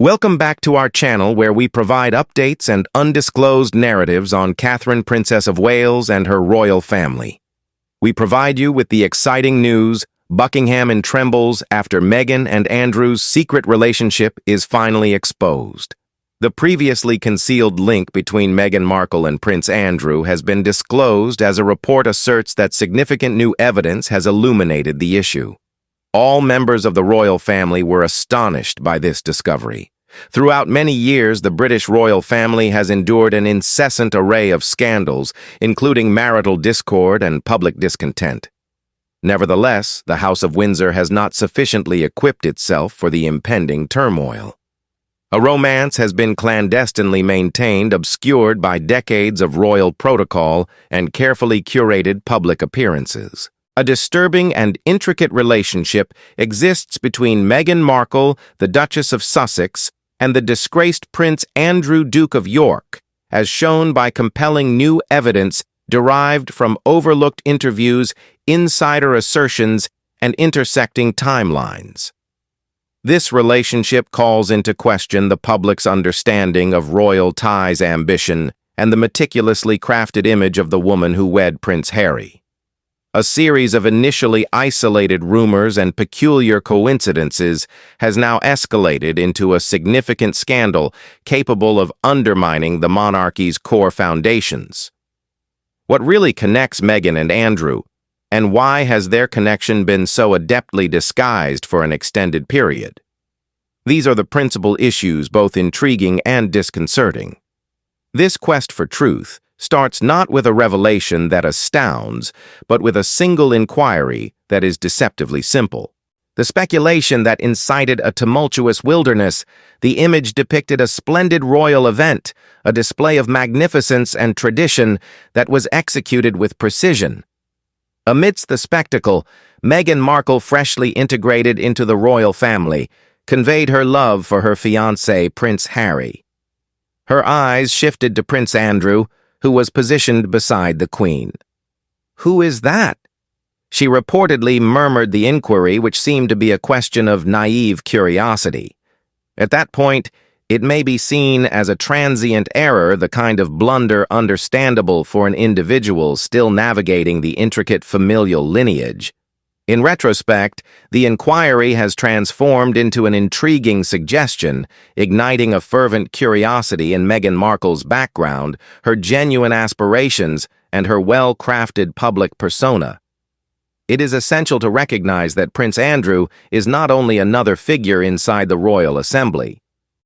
Welcome back to our channel where we provide updates and undisclosed narratives on Catherine, Princess of Wales, and her royal family. We provide you with the exciting news: Buckingham and Trembles after Meghan and Andrew's secret relationship is finally exposed. The previously concealed link between Meghan Markle and Prince Andrew has been disclosed as a report asserts that significant new evidence has illuminated the issue. All members of the royal family were astonished by this discovery. Throughout many years, the British royal family has endured an incessant array of scandals, including marital discord and public discontent. Nevertheless, the House of Windsor has not sufficiently equipped itself for the impending turmoil. A romance has been clandestinely maintained, obscured by decades of royal protocol and carefully curated public appearances. A disturbing and intricate relationship exists between Meghan Markle, the Duchess of Sussex, and the disgraced Prince Andrew, Duke of York, as shown by compelling new evidence derived from overlooked interviews, insider assertions, and intersecting timelines. This relationship calls into question the public's understanding of royal ties, ambition, and the meticulously crafted image of the woman who wed Prince Harry. A series of initially isolated rumors and peculiar coincidences has now escalated into a significant scandal capable of undermining the monarchy's core foundations. What really connects Meghan and Andrew, and why has their connection been so adeptly disguised for an extended period? These are the principal issues, both intriguing and disconcerting. This quest for truth starts not with a revelation that astounds, but with a single inquiry that is deceptively simple. The speculation that incited a tumultuous wilderness, the image depicted a splendid royal event, a display of magnificence and tradition that was executed with precision. Amidst the spectacle, Meghan Markle, freshly integrated into the royal family, conveyed her love for her fiancé, Prince Harry. Her eyes shifted to Prince Andrew, who was positioned beside the Queen. "Who is that?" She reportedly murmured the inquiry, which seemed to be a question of naive curiosity. At that point, it may be seen as a transient error, the kind of blunder understandable for an individual still navigating the intricate familial lineage. In retrospect, the inquiry has transformed into an intriguing suggestion, igniting a fervent curiosity in Meghan Markle's background, her genuine aspirations, and her well-crafted public persona. It is essential to recognize that Prince Andrew is not only another figure inside the royal assembly.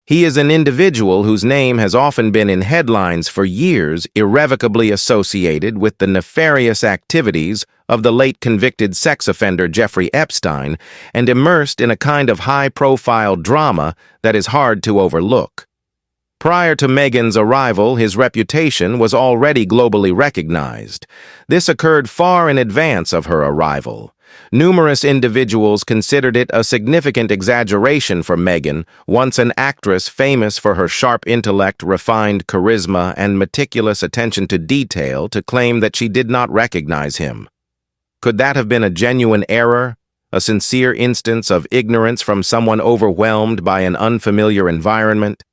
He is an individual whose name has often been in headlines for years, irrevocably associated with the nefarious activities of the late convicted sex offender Jeffrey Epstein, and immersed in a kind of high-profile drama that is hard to overlook. Prior to Meghan's arrival, his reputation was already globally recognized. This occurred far in advance of her arrival. Numerous individuals considered it a significant exaggeration for Meghan, once an actress famous for her sharp intellect, refined charisma, and meticulous attention to detail, to claim that she did not recognize him. Could that have been a genuine error, a sincere instance of ignorance from someone overwhelmed by an unfamiliar environment?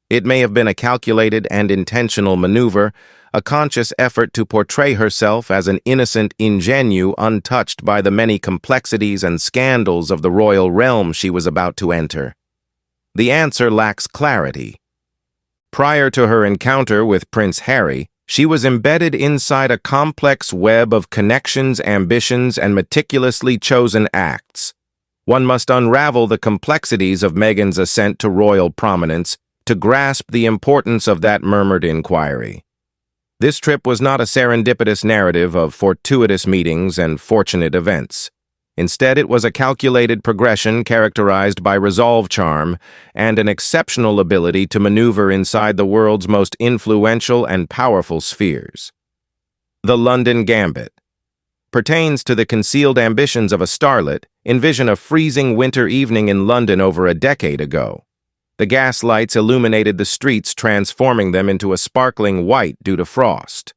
It may have been a calculated and intentional maneuver, a conscious effort to portray herself as an innocent ingenue untouched by the many complexities and scandals of the royal realm she was about to enter. The answer lacks clarity. Prior to her encounter with Prince Harry, she was embedded inside a complex web of connections, ambitions, and meticulously chosen acts. One must unravel the complexities of Meghan's ascent to royal prominence to grasp the importance of that murmured inquiry. This trip was not a serendipitous narrative of fortuitous meetings and fortunate events. Instead, it was a calculated progression characterized by resolve, charm, and an exceptional ability to maneuver inside the world's most influential and powerful spheres. The London Gambit pertains to the concealed ambitions of a starlet. Envision a freezing winter evening in London over a decade ago. The gas lights illuminated the streets, transforming them into a sparkling white due to frost.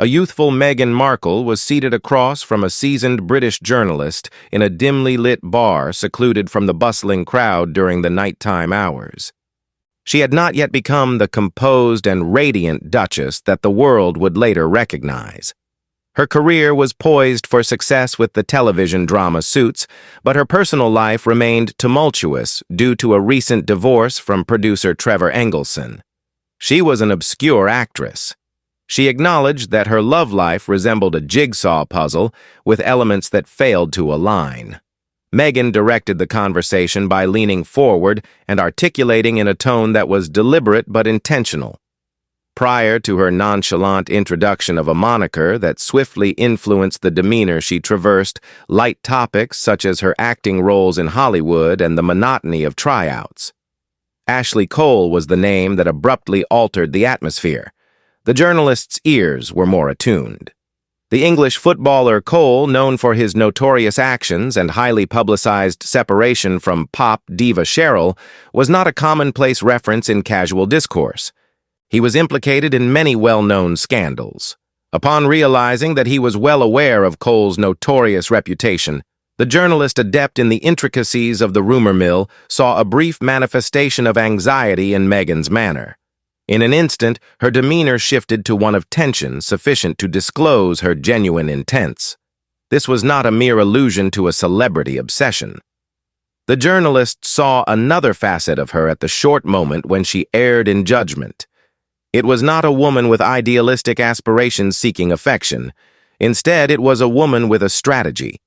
A youthful Meghan Markle was seated across from a seasoned British journalist in a dimly lit bar secluded from the bustling crowd during the nighttime hours. She had not yet become the composed and radiant Duchess that the world would later recognize. Her career was poised for success with the television drama Suits, but her personal life remained tumultuous due to a recent divorce from producer Trevor Engelson. She was an obscure actress. She acknowledged that her love life resembled a jigsaw puzzle with elements that failed to align. Meghan directed the conversation by leaning forward and articulating in a tone that was deliberate but intentional. Prior to her nonchalant introduction of a moniker that swiftly influenced the demeanor she traversed, light topics such as her acting roles in Hollywood and the monotony of tryouts. Ashley Cole was the name that abruptly altered the atmosphere. The journalist's ears were more attuned. The English footballer Cole, known for his notorious actions and highly publicized separation from pop diva Cheryl, was not a commonplace reference in casual discourse. He was implicated in many well-known scandals. Upon realizing that he was well aware of Cole's notorious reputation, the journalist, adept in the intricacies of the rumor mill, saw a brief manifestation of anxiety in Meghan's manner. In an instant, her demeanor shifted to one of tension sufficient to disclose her genuine intents. This was not a mere allusion to a celebrity obsession. The journalist saw another facet of her at the short moment when she erred in judgment. It was not a woman with idealistic aspirations seeking affection. Instead, it was a woman with a strategy.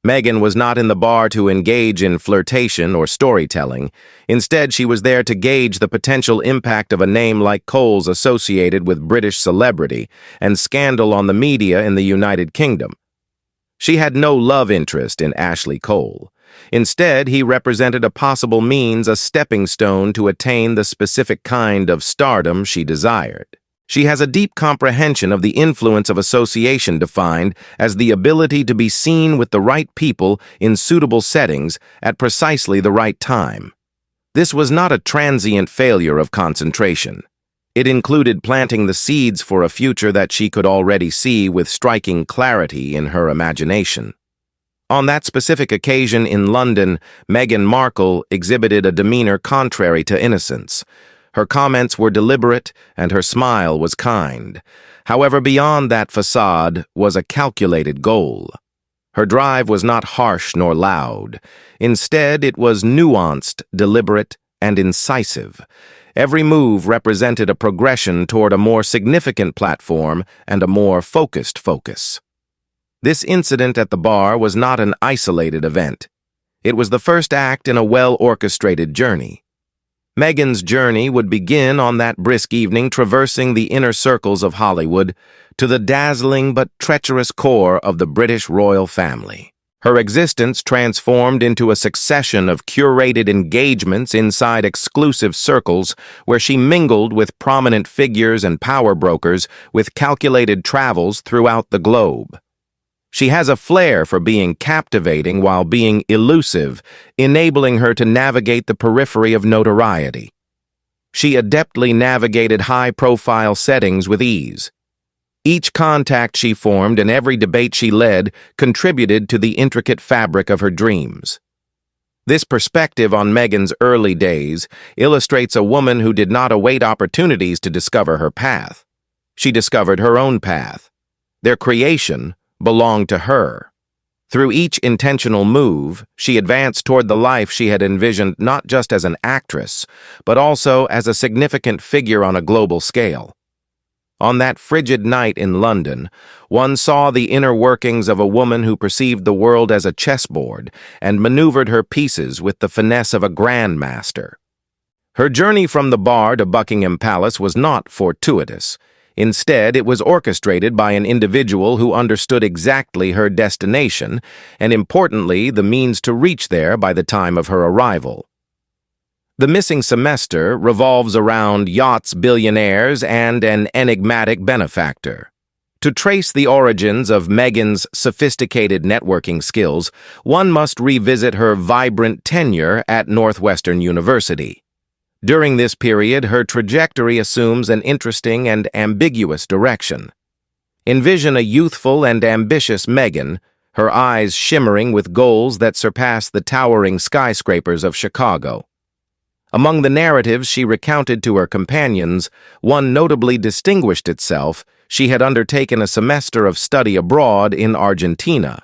Meghan was not in the bar to engage in flirtation or storytelling. Instead, she was there to gauge the potential impact of a name like Cole's associated with British celebrity and scandal on the media in the United Kingdom. She had no love interest in Ashley Cole. Instead, he represented a possible means, a stepping stone to attain the specific kind of stardom she desired. She has a deep comprehension of the influence of association, defined as the ability to be seen with the right people in suitable settings at precisely the right time. This was not a transient failure of concentration. It included planting the seeds for a future that she could already see with striking clarity in her imagination. On that specific occasion in London, Meghan Markle exhibited a demeanor contrary to innocence. Her comments were deliberate, and her smile was kind. However, beyond that facade was a calculated goal. Her drive was not harsh nor loud. Instead, it was nuanced, deliberate, and incisive. Every move represented a progression toward a more significant platform and a more focused focus. This incident at the bar was not an isolated event. It was the first act in a well-orchestrated journey. Meghan's journey would begin on that brisk evening, traversing the inner circles of Hollywood to the dazzling but treacherous core of the British royal family. Her existence transformed into a succession of curated engagements inside exclusive circles where she mingled with prominent figures and power brokers with calculated travels throughout the globe. She has a flair for being captivating while being elusive, enabling her to navigate the periphery of notoriety. She adeptly navigated high-profile settings with ease. Each contact she formed and every debate she led contributed to the intricate fabric of her dreams. This perspective on Meghan's early days illustrates a woman who did not await opportunities to discover her path. She discovered her own path. Their creation belonged to her. Through each intentional move, she advanced toward the life she had envisioned not just as an actress, but also as a significant figure on a global scale. On that frigid night in London, one saw the inner workings of a woman who perceived the world as a chessboard and maneuvered her pieces with the finesse of a grandmaster. Her journey from the bar to Buckingham Palace was not fortuitous. Instead, it was orchestrated by an individual who understood exactly her destination and, importantly, the means to reach there by the time of her arrival. The missing semester revolves around yachts, billionaires, and an enigmatic benefactor. To trace the origins of Meghan's sophisticated networking skills, one must revisit her vibrant tenure at Northwestern University. During this period, her trajectory assumes an interesting and ambiguous direction. Envision a youthful and ambitious Meghan, her eyes shimmering with goals that surpass the towering skyscrapers of Chicago. Among the narratives she recounted to her companions, one notably distinguished itself. She had undertaken a semester of study abroad in Argentina.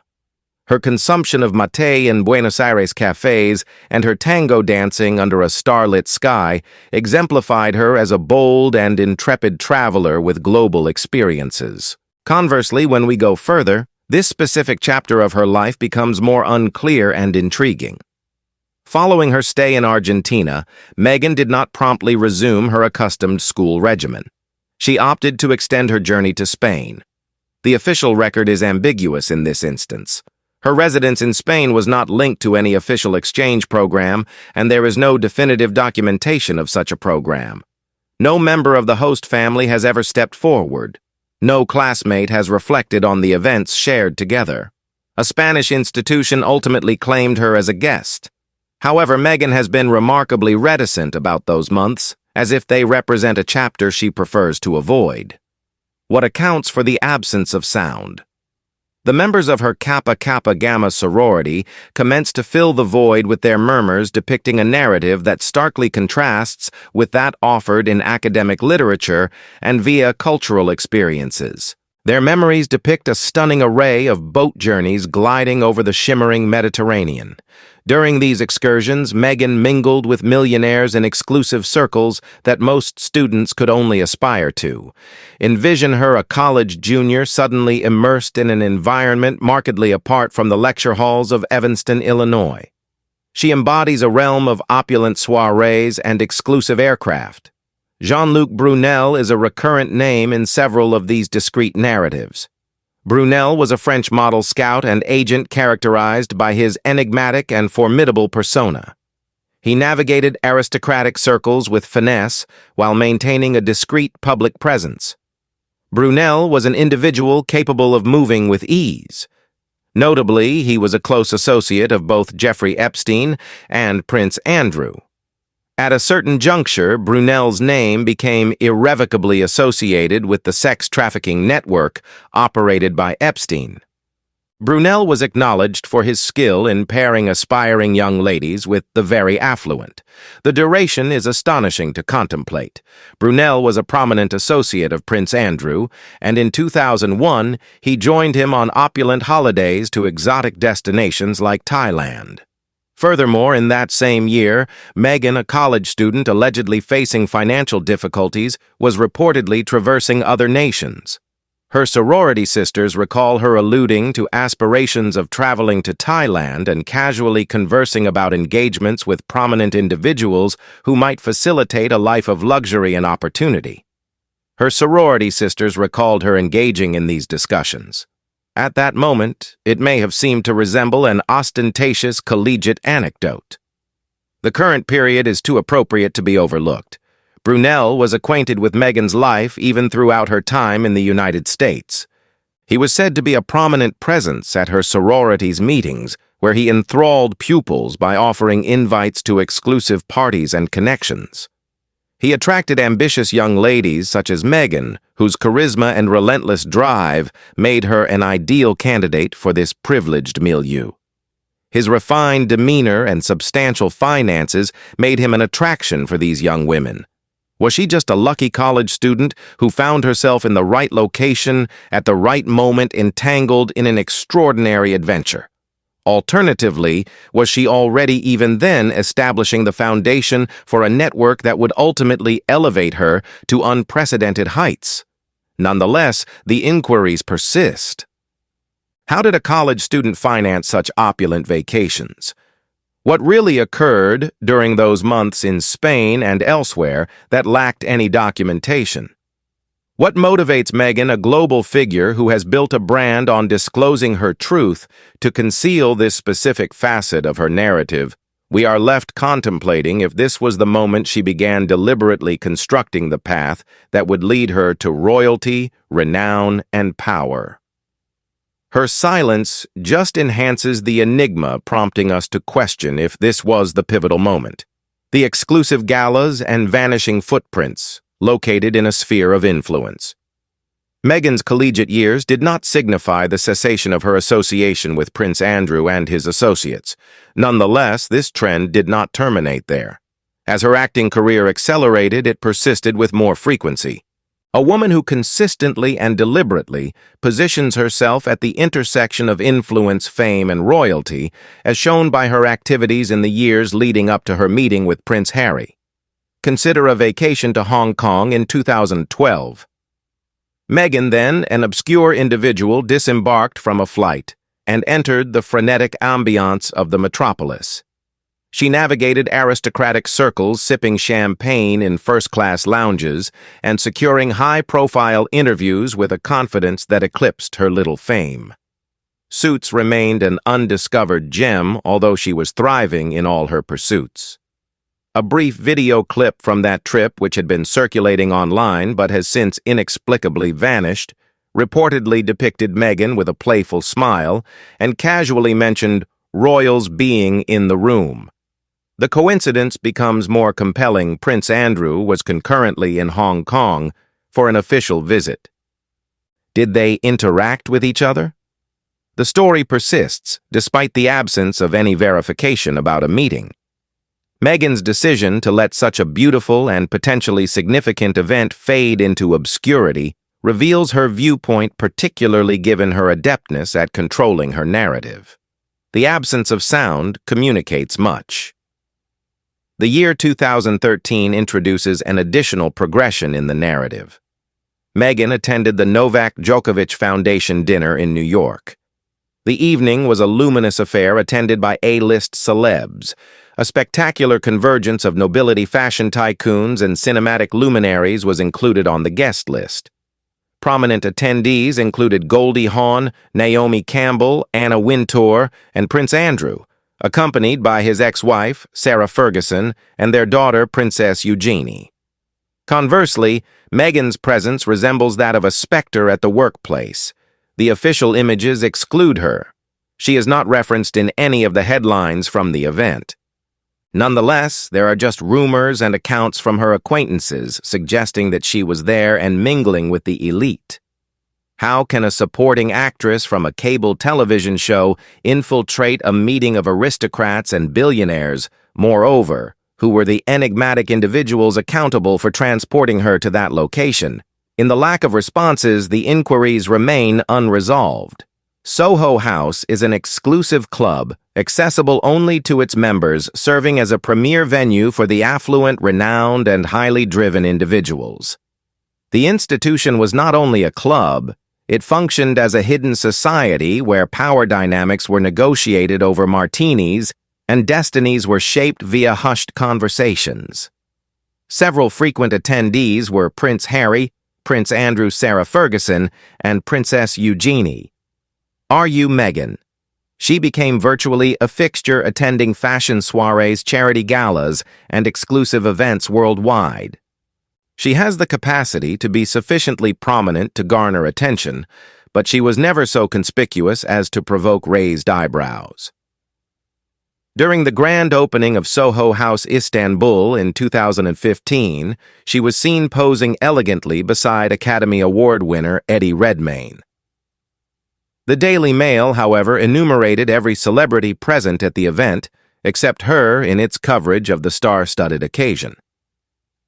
Her consumption of mate in Buenos Aires cafes and her tango dancing under a starlit sky exemplified her as a bold and intrepid traveler with global experiences. Conversely, when we go further, this specific chapter of her life becomes more unclear and intriguing. Following her stay in Argentina, Meghan did not promptly resume her accustomed school regimen. She opted to extend her journey to Spain. The official record is ambiguous in this instance. Her residence in Spain was not linked to any official exchange program, and there is no definitive documentation of such a program. No member of the host family has ever stepped forward. No classmate has reflected on the events shared together. A Spanish institution ultimately claimed her as a guest. However, Meghan has been remarkably reticent about those months, as if they represent a chapter she prefers to avoid. What accounts for the absence of sound? The members of her Kappa Kappa Gamma sorority commenced to fill the void with their murmurs depicting a narrative that starkly contrasts with that offered in academic literature and via cultural experiences. Their memories depict a stunning array of boat journeys gliding over the shimmering Mediterranean. During these excursions, Meghan mingled with millionaires in exclusive circles that most students could only aspire to. Envision her a college junior suddenly immersed in an environment markedly apart from the lecture halls of Evanston, Illinois. She embodies a realm of opulent soirees and exclusive aircraft. Jean-Luc Brunel is a recurrent name in several of these discrete narratives. Brunel was a French model scout and agent characterized by his enigmatic and formidable persona. He navigated aristocratic circles with finesse while maintaining a discreet public presence. Brunel was an individual capable of moving with ease. Notably, he was a close associate of both Jeffrey Epstein and Prince Andrew. At a certain juncture, Brunel's name became irrevocably associated with the sex trafficking network operated by Epstein. Brunel was acknowledged for his skill in pairing aspiring young ladies with the very affluent. The duration is astonishing to contemplate. Brunel was a prominent associate of Prince Andrew, and in 2001, he joined him on opulent holidays to exotic destinations like Thailand. Furthermore, in that same year, Meghan, a college student allegedly facing financial difficulties, was reportedly traversing other nations. Her sorority sisters recall her alluding to aspirations of traveling to Thailand and casually conversing about engagements with prominent individuals who might facilitate a life of luxury and opportunity. Her sorority sisters recalled her engaging in these discussions. At that moment, it may have seemed to resemble an ostentatious collegiate anecdote. The current period is too appropriate to be overlooked. Brunel was acquainted with Meghan's life even throughout her time in the United States. He was said to be a prominent presence at her sorority's meetings, where he enthralled pupils by offering invites to exclusive parties and connections. He attracted ambitious young ladies such as Meghan, whose charisma and relentless drive made her an ideal candidate for this privileged milieu. His refined demeanor and substantial finances made him an attraction for these young women. Was she just a lucky college student who found herself in the right location at the right moment entangled in an extraordinary adventure? Alternatively, was she already even then establishing the foundation for a network that would ultimately elevate her to unprecedented heights? Nonetheless, the inquiries persist. How did a college student finance such opulent vacations? What really occurred during those months in Spain and elsewhere that lacked any documentation? What motivates Meghan, a global figure who has built a brand on disclosing her truth, to conceal this specific facet of her narrative? We are left contemplating if this was the moment she began deliberately constructing the path that would lead her to royalty, renown, and power. Her silence just enhances the enigma, prompting us to question if this was the pivotal moment. The exclusive galas and vanishing footprints, located in a sphere of influence. Meghan's collegiate years did not signify the cessation of her association with Prince Andrew and his associates. Nonetheless, this trend did not terminate there. As her acting career accelerated, it persisted with more frequency. A woman who consistently and deliberately positions herself at the intersection of influence, fame, and royalty, as shown by her activities in the years leading up to her meeting with Prince Harry. Consider a vacation to Hong Kong in 2012. Meghan, then an obscure individual, disembarked from a flight and entered the frenetic ambiance of the metropolis. She navigated aristocratic circles, sipping champagne in first-class lounges and securing high-profile interviews with a confidence that eclipsed her little fame. Suits remained an undiscovered gem, although she was thriving in all her pursuits. A brief video clip from that trip, which had been circulating online but has since inexplicably vanished, reportedly depicted Meghan with a playful smile and casually mentioned royals being in the room. The coincidence becomes more compelling. Prince Andrew was concurrently in Hong Kong for an official visit. Did they interact with each other? The story persists, despite the absence of any verification about a meeting. Meghan's decision to let such a beautiful and potentially significant event fade into obscurity reveals her viewpoint, particularly given her adeptness at controlling her narrative. The absence of sound communicates much. The year 2013 introduces an additional progression in the narrative. Meghan attended the Novak Djokovic Foundation dinner in New York. The evening was a luminous affair attended by A-list celebs, a spectacular convergence of nobility, fashion tycoons, and cinematic luminaries was included on the guest list. Prominent attendees included Goldie Hawn, Naomi Campbell, Anna Wintour, and Prince Andrew, accompanied by his ex-wife, Sarah Ferguson, and their daughter, Princess Eugenie. Conversely, Meghan's presence resembles that of a specter at the workplace. The official images exclude her. She is not referenced in any of the headlines from the event. Nonetheless, there are just rumors and accounts from her acquaintances suggesting that she was there and mingling with the elite. How can a supporting actress from a cable television show infiltrate a meeting of aristocrats and billionaires, moreover, who were the enigmatic individuals accountable for transporting her to that location? In the lack of responses, the inquiries remain unresolved. Soho House is an exclusive club, accessible only to its members, serving as a premier venue for the affluent, renowned, and highly driven individuals. The institution was not only a club, it functioned as a hidden society where power dynamics were negotiated over martinis and destinies were shaped via hushed conversations. Several frequent attendees were Prince Harry, Prince Andrew, Sarah Ferguson, and Princess Eugenie. Are you Meghan? She became virtually a fixture, attending fashion soirees, charity galas, and exclusive events worldwide. She has the capacity to be sufficiently prominent to garner attention, but she was never so conspicuous as to provoke raised eyebrows. During the grand opening of Soho House Istanbul in 2015, she was seen posing elegantly beside Academy Award winner Eddie Redmayne. The Daily Mail, however, enumerated every celebrity present at the event, except her in its coverage of the star-studded occasion.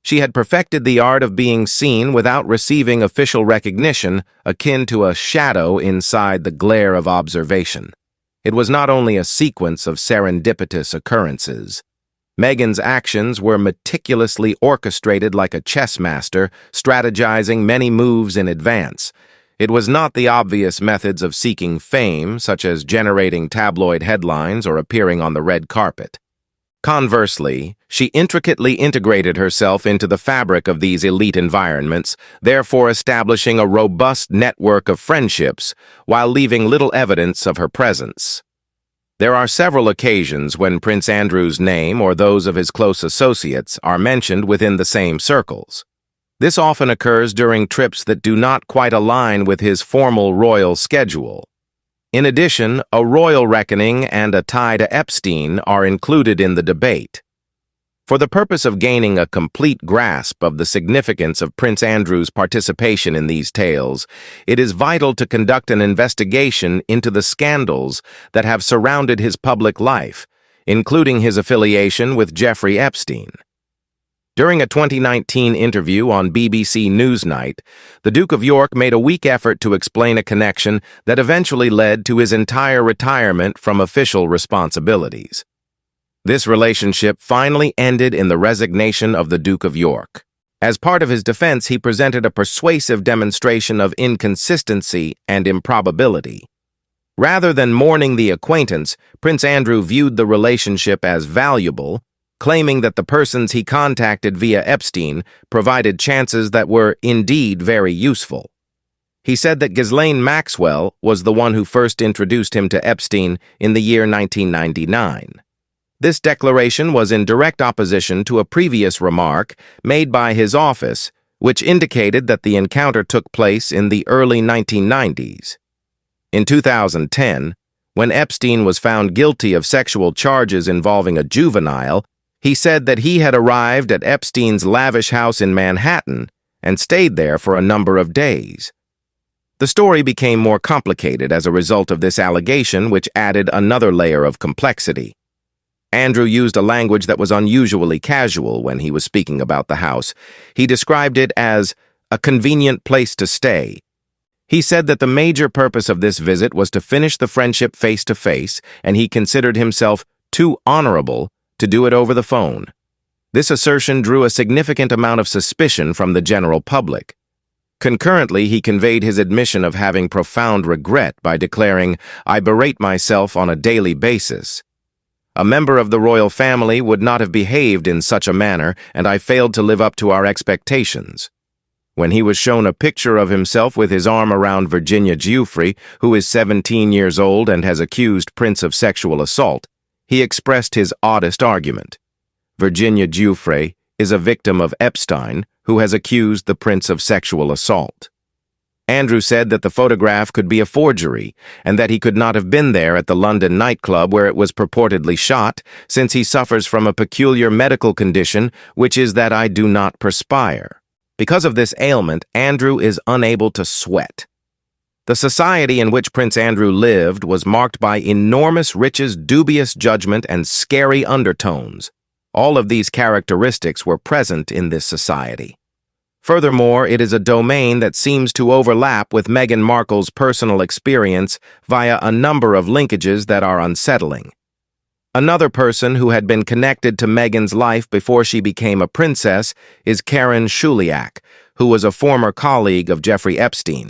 She had perfected the art of being seen without receiving official recognition, akin to a shadow inside the glare of observation. It was not only a sequence of serendipitous occurrences. Meghan's actions were meticulously orchestrated like a chess master, strategizing many moves in advance. It was not the obvious methods of seeking fame, such as generating tabloid headlines or appearing on the red carpet. Conversely, she intricately integrated herself into the fabric of these elite environments, therefore establishing a robust network of friendships while leaving little evidence of her presence. There are several occasions when Prince Andrew's name or those of his close associates are mentioned within the same circles. This often occurs during trips that do not quite align with his formal royal schedule. In addition, a royal reckoning and a tie to Epstein are included in the debate. For the purpose of gaining a complete grasp of the significance of Prince Andrew's participation in these tales, it is vital to conduct an investigation into the scandals that have surrounded his public life, including his affiliation with Jeffrey Epstein. During a 2019 interview on BBC Newsnight, the Duke of York made a weak effort to explain a connection that eventually led to his entire retirement from official responsibilities. This relationship finally ended in the resignation of the Duke of York. As part of his defense, he presented a persuasive demonstration of inconsistency and improbability. Rather than mourning the acquaintance, Prince Andrew viewed the relationship as valuable, claiming that the persons he contacted via Epstein provided chances that were indeed very useful. He said that Ghislaine Maxwell was the one who first introduced him to Epstein in the year 1999. This declaration was in direct opposition to a previous remark made by his office, which indicated that the encounter took place in the early 1990s. In 2010, when Epstein was found guilty of sexual charges involving a juvenile, he said that he had arrived at Epstein's lavish house in Manhattan and stayed there for a number of days. The story became more complicated as a result of this allegation, which added another layer of complexity. Andrew used a language that was unusually casual when he was speaking about the house. He described it as a convenient place to stay. He said that the major purpose of this visit was to finish the friendship face-to-face, and he considered himself too honorable to do it over the phone. This assertion drew a significant amount of suspicion from the general public. Concurrently, he conveyed his admission of having profound regret by declaring, "I berate myself on a daily basis. A member of the royal family would not have behaved in such a manner, and I failed to live up to our expectations." When he was shown a picture of himself with his arm around Virginia Giuffre, who is 17 years old and has accused Prince of sexual assault, he expressed his oddest argument. Virginia Giuffre is a victim of Epstein, who has accused the Prince of sexual assault. Andrew said that the photograph could be a forgery, and that he could not have been there at the London nightclub where it was purportedly shot, since he suffers from a peculiar medical condition, which is that I do not perspire. Because of this ailment, Andrew is unable to sweat. The society in which Prince Andrew lived was marked by enormous riches, dubious judgment, and scary undertones. All of these characteristics were present in this society. Furthermore, it is a domain that seems to overlap with Meghan Markle's personal experience via a number of linkages that are unsettling. Another person who had been connected to Meghan's life before she became a princess is Karen Shuliak, who was a former colleague of Jeffrey Epstein.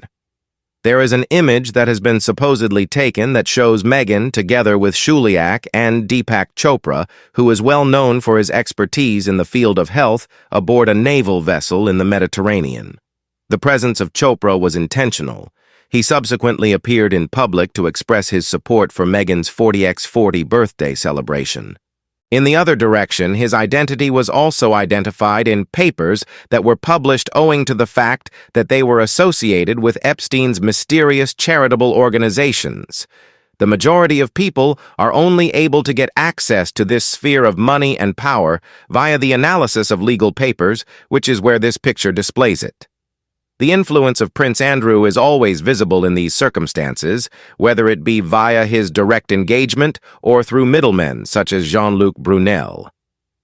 There is an image that has been supposedly taken that shows Meghan together with Shuliak and Deepak Chopra, who is well known for his expertise in the field of health, aboard a naval vessel in the Mediterranean. The presence of Chopra was intentional. He subsequently appeared in public to express his support for Meghan's 40x40 birthday celebration. In the other direction, his identity was also identified in papers that were published owing to the fact that they were associated with Epstein's mysterious charitable organizations. The majority of people are only able to get access to this sphere of money and power via the analysis of legal papers, which is where this picture displays it. The influence of Prince Andrew is always visible in these circumstances, whether it be via his direct engagement or through middlemen such as Jean-Luc Brunel.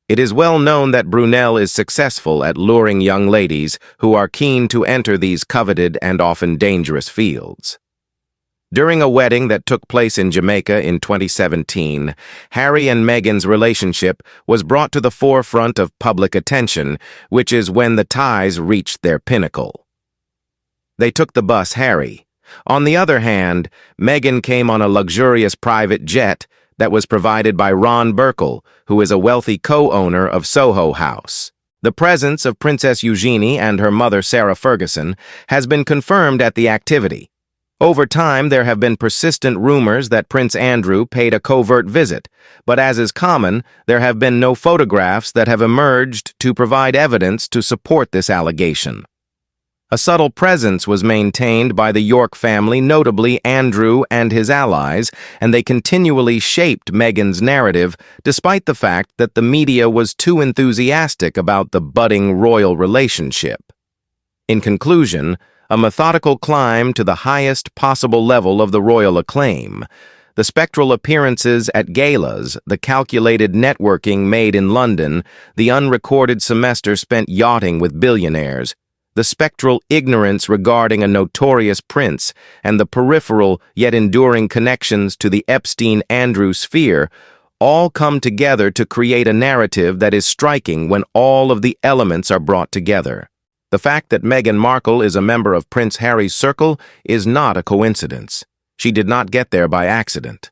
It is well known that Brunel is successful at luring young ladies who are keen to enter these coveted and often dangerous fields. During a wedding that took place in Jamaica in 2017, Harry and Meghan's relationship was brought to the forefront of public attention, which is when the ties reached their pinnacle. They took the bus Harry. On the other hand, Meghan came on a luxurious private jet that was provided by Ron Burkle, who is a wealthy co-owner of Soho House. The presence of Princess Eugenie and her mother Sarah Ferguson has been confirmed at the activity. Over time, there have been persistent rumors that Prince Andrew paid a covert visit, but as is common, there have been no photographs that have emerged to provide evidence to support this allegation. A subtle presence was maintained by the York family, notably Andrew and his allies, and they continually shaped Meghan's narrative, despite the fact that the media was too enthusiastic about the budding royal relationship. In conclusion, a methodical climb to the highest possible level of the royal acclaim. The spectral appearances at galas, the calculated networking made in London, the unrecorded semester spent yachting with billionaires, the spectral ignorance regarding a notorious prince, and the peripheral yet enduring connections to the Epstein-Andrew sphere all come together to create a narrative that is striking when all of the elements are brought together. The fact that Meghan Markle is a member of Prince Harry's circle is not a coincidence. She did not get there by accident.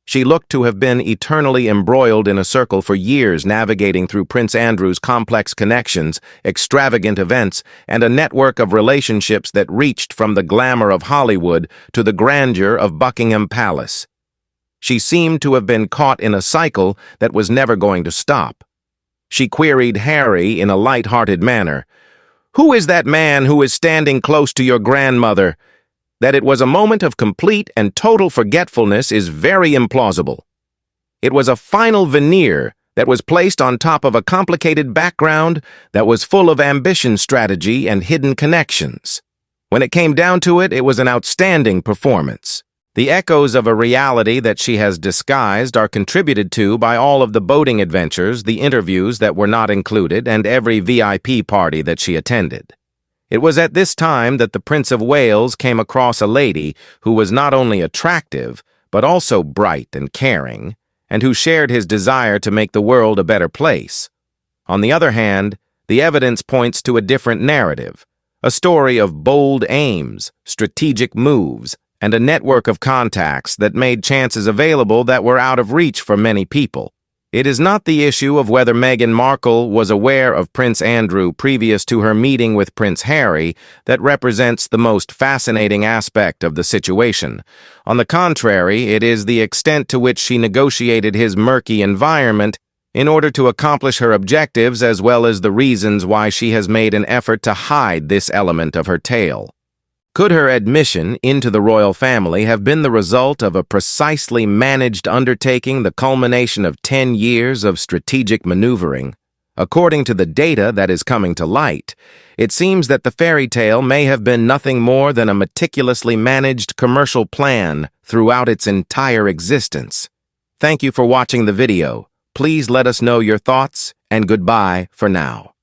She looked to have been eternally embroiled in a circle for years, navigating through Prince Andrew's complex connections, extravagant events, and a network of relationships that reached from the glamour of Hollywood to the grandeur of Buckingham Palace. She seemed to have been caught in a cycle that was never going to stop. She queried Harry in a light-hearted manner, "Who is that man who is standing close to your grandmother?" That it was a moment of complete and total forgetfulness is very implausible. It was a final veneer that was placed on top of a complicated background that was full of ambition, strategy, and hidden connections. When it came down to it, it was an outstanding performance. The echoes of a reality that she has disguised are contributed to by all of the boating adventures, the interviews that were not included, and every VIP party that she attended. It was at this time that the Prince of Wales came across a lady who was not only attractive, but also bright and caring, and who shared his desire to make the world a better place. On the other hand, the evidence points to a different narrative, a story of bold aims, strategic moves, and a network of contacts that made chances available that were out of reach for many people. It is not the issue of whether Meghan Markle was aware of Prince Andrew previous to her meeting with Prince Harry that represents the most fascinating aspect of the situation. On the contrary, it is the extent to which she negotiated his murky environment in order to accomplish her objectives, as well as the reasons why she has made an effort to hide this element of her tale. Could her admission into the royal family have been the result of a precisely managed undertaking, the culmination of 10 years of strategic maneuvering? According to the data that is coming to light, it seems that the fairy tale may have been nothing more than a meticulously managed commercial plan throughout its entire existence. Thank you for watching the video. Please let us know your thoughts, and goodbye for now.